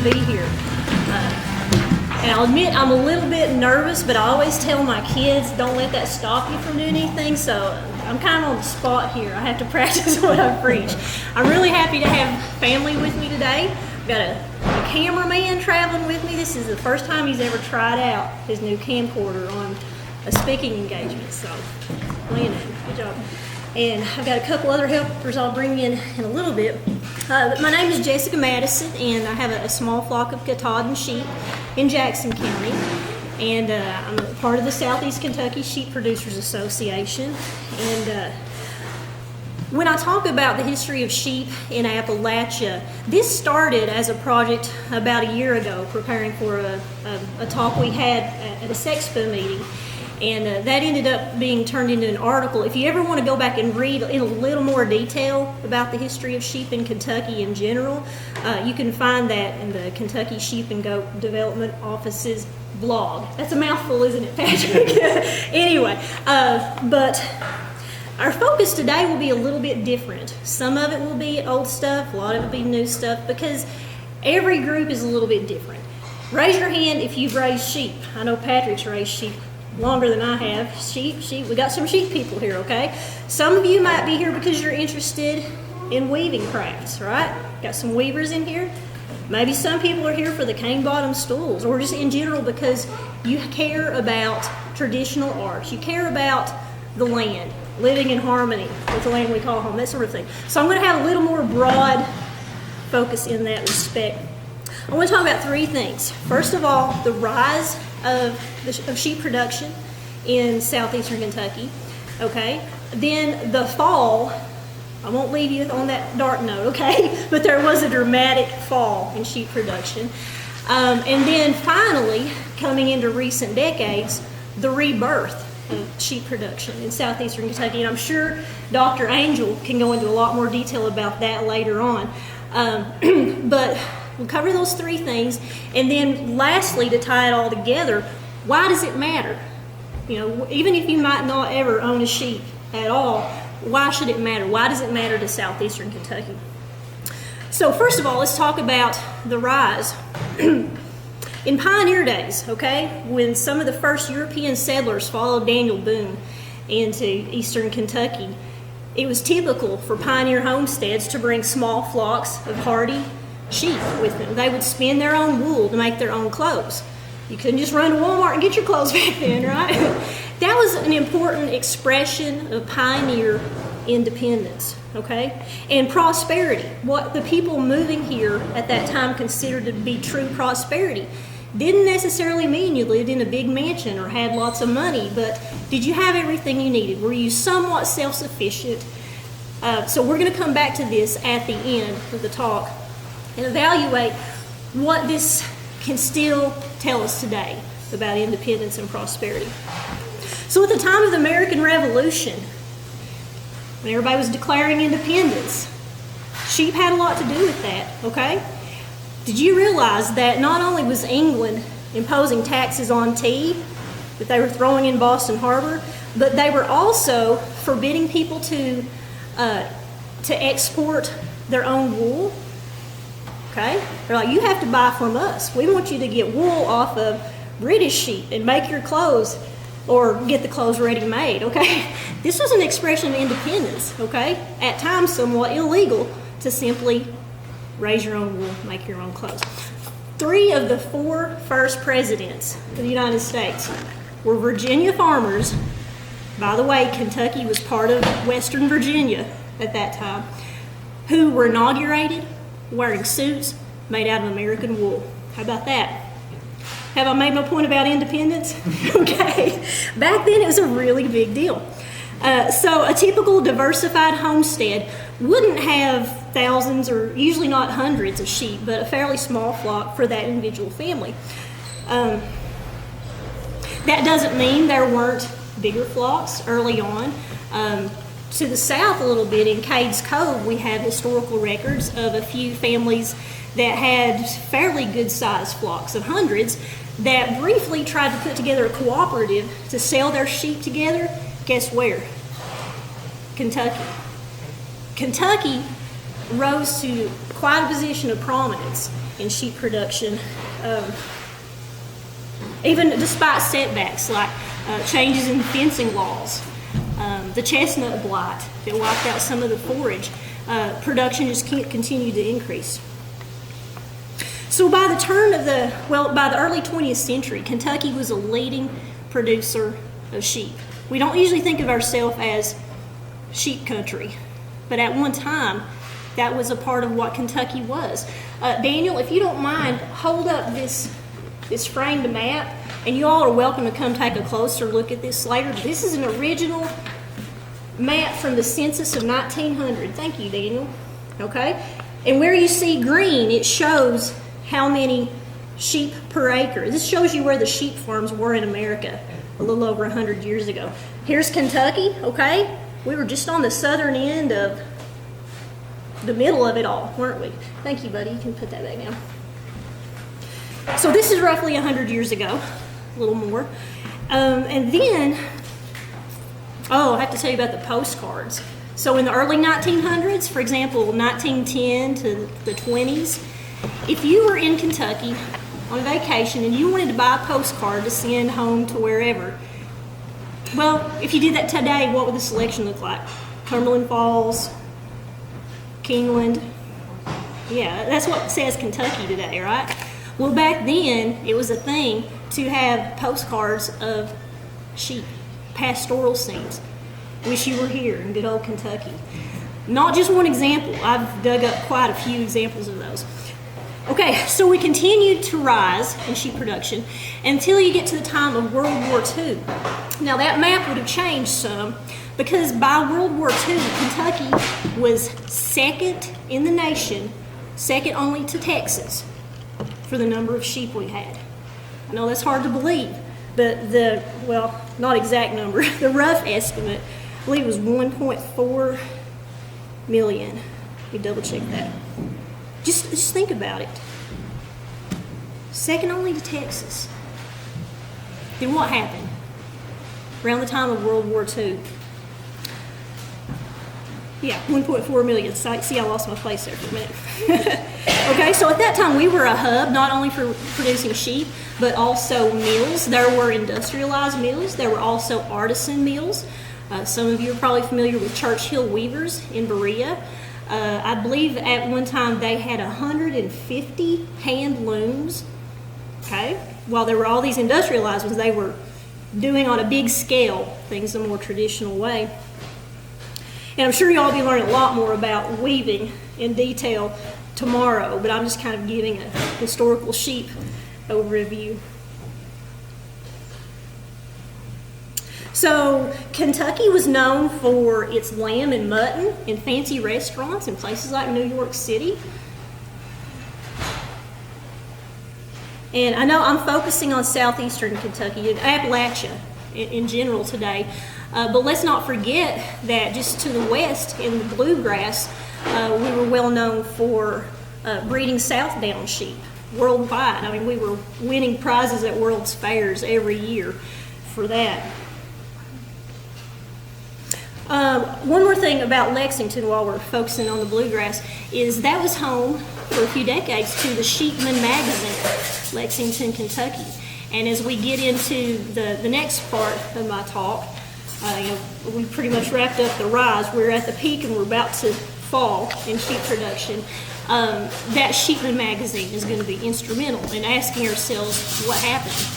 be here. And I'll admit I'm a little bit nervous, but I always tell my kids, don't let that stop you from doing anything, so I'm kind of on the spot here. I have to practice what I preach. I'm really happy to have family with me today. I've got a cameraman traveling with me. This is the first time he's ever tried out his new camcorder on a speaking engagement, so Landon, good job. And I've got a couple other helpers I'll bring in a little bit. My name is Jessica Madison, and I have a small flock of Katahdin sheep in Jackson County. And I'm a part of the Southeast Kentucky Sheep Producers Association. And when I talk about the history of sheep in Appalachia, this started as a project about a year ago, preparing for a talk we had at a Sexpo meeting. And that ended up being turned into an article. If you ever want to go back and read in a little more detail about the history of sheep in Kentucky in general, you can find that in the Kentucky Sheep and Goat Development Office's blog. That's a mouthful, isn't it, Patrick? Anyway, but our focus today will be a little bit different. Some of it will be old stuff, a lot of it will be new stuff, because every group is a little bit different. Raise your hand if you've raised sheep. I know Patrick's raised sheep longer than I have. Sheep, we got some sheep people here, okay? Some of you might be here because you're interested in weaving crafts, right? Got some weavers in here. Maybe some people are here for the cane bottom stools, or just in general because you care about traditional arts. You care about the land, living in harmony with the land we call home, that sort of thing. So I'm going to have a little more broad focus in that respect. I want to talk about three things. First of all, the rise of sheep production in southeastern Kentucky, okay? Then the fall, I won't leave you on that dark note, okay? But there was a dramatic fall in sheep production. And then finally, coming into recent decades, the rebirth of sheep production in southeastern Kentucky. And I'm sure Dr. Angel can go into a lot more detail about that later on. But we'll cover those three things, and then lastly, to tie it all together, why does it matter? You know, even if you might not ever own a sheep at all, why should it matter? Why does it matter to southeastern Kentucky? So first of all, let's talk about the rise. In pioneer days, okay, when some of the first European settlers followed Daniel Boone into eastern Kentucky, it was typical for pioneer homesteads to bring small flocks of hardy sheep with them. They would spin their own wool to make their own clothes. You couldn't just run to Walmart and get your clothes back then, right? That was an important expression of pioneer independence, okay? And prosperity. What the people moving here at that time considered to be true prosperity didn't necessarily mean you lived in a big mansion or had lots of money, but did you have everything you needed? Were you somewhat self-sufficient? So we're going to come back to this at the end of the talk and evaluate what this can still tell us today about independence and prosperity. So at the time of the American Revolution, when everybody was declaring independence, sheep had a lot to do with that, okay? Did you realize that not only was England imposing taxes on tea that they were throwing in Boston Harbor, but they were also forbidding people to export their own wool? Okay? They're like, you have to buy from us. We want you to get wool off of British sheep and make your clothes or get the clothes ready made, okay? This was an expression of independence, okay? At times somewhat illegal to simply raise your own wool, make your own clothes. 3 of the 4 first presidents of the United States were Virginia farmers. By the way, Kentucky was part of Western Virginia at that time, who were inaugurated wearing suits made out of American wool. How about that? Have I made my point about independence? Okay. Back then it was a really big deal. So a typical diversified homestead wouldn't have thousands or usually not hundreds of sheep, but a fairly small flock for that individual family. That doesn't mean there weren't bigger flocks early on. To the south a little bit in Cades Cove, we have historical records of a few families that had fairly good sized flocks of hundreds that briefly tried to put together a cooperative to sell their sheep together. Guess where? Kentucky. Kentucky rose to quite a position of prominence in sheep production, even despite setbacks like changes in fencing laws, the chestnut blight that wiped out some of the forage. Production just can't continue to increase. So by the by the early 20th century, Kentucky was a leading producer of sheep. We don't usually think of ourselves as sheep country, but at one time, that was a part of what Kentucky was. Daniel, if you don't mind, hold up this framed map, and you all are welcome to come take a closer look at this later. This is an original map from the census of 1900. Thank you, Daniel. Okay? And where you see green, it shows how many sheep per acre. This shows you where the sheep farms were in America a little over 100 years ago. Here's Kentucky, okay? We were just on the southern end of the middle of it all, weren't we? Thank you, buddy. You can put that back down. So this is roughly 100 years ago, a little more. And then, I have to tell you about the postcards. So in the early 1900s, for example, 1910 to the 20s, if you were in Kentucky on a vacation and you wanted to buy a postcard to send home to wherever, well, if you did that today, what would the selection look like? Cumberland Falls, Kingland. Yeah, that's what says Kentucky today, right? Well, back then, it was a thing to have postcards of sheep, pastoral scenes. Wish you were here in good old Kentucky. Not just one example. I've dug up quite a few examples of those. Okay, so we continued to rise in sheep production until you get to the time of World War II. Now, that map would have changed some because by World War II, Kentucky was second in the nation, second only to Texas, for the number of sheep we had. I know that's hard to believe, but not exact number, the rough estimate, I believe it was 1.4 million. You double check that. Just think about it. Second only to Texas. Then what happened? Around the time of World War II. Yeah, 1.4 million. See, I lost my place there for a minute. Okay, so at that time we were a hub, not only for producing sheep, but also mills. There were industrialized mills. There were also artisan mills. Some of you are probably familiar with Churchill Weavers in Berea. I believe at one time they had 150 hand looms. Okay, while there were all these industrialized ones, they were doing on a big scale things a more traditional way. And I'm sure you'll all be learning a lot more about weaving in detail tomorrow, but I'm just kind of giving a historical sheep overview. So Kentucky was known for its lamb and mutton in fancy restaurants in places like New York City. And I know I'm focusing on southeastern Kentucky and Appalachia in general today, but let's not forget that just to the west in the bluegrass, we were well known for breeding Southdown sheep worldwide. I mean, we were winning prizes at World's Fairs every year for that. One more thing about Lexington while we're focusing on the bluegrass is that was home for a few decades to the Sheepman magazine, Lexington, Kentucky. And as we get into the next part of my talk, we pretty much wrapped up the rise. We're at the peak and we're about to fall in sheep production. That Sheepman magazine is going to be instrumental in asking ourselves what happened.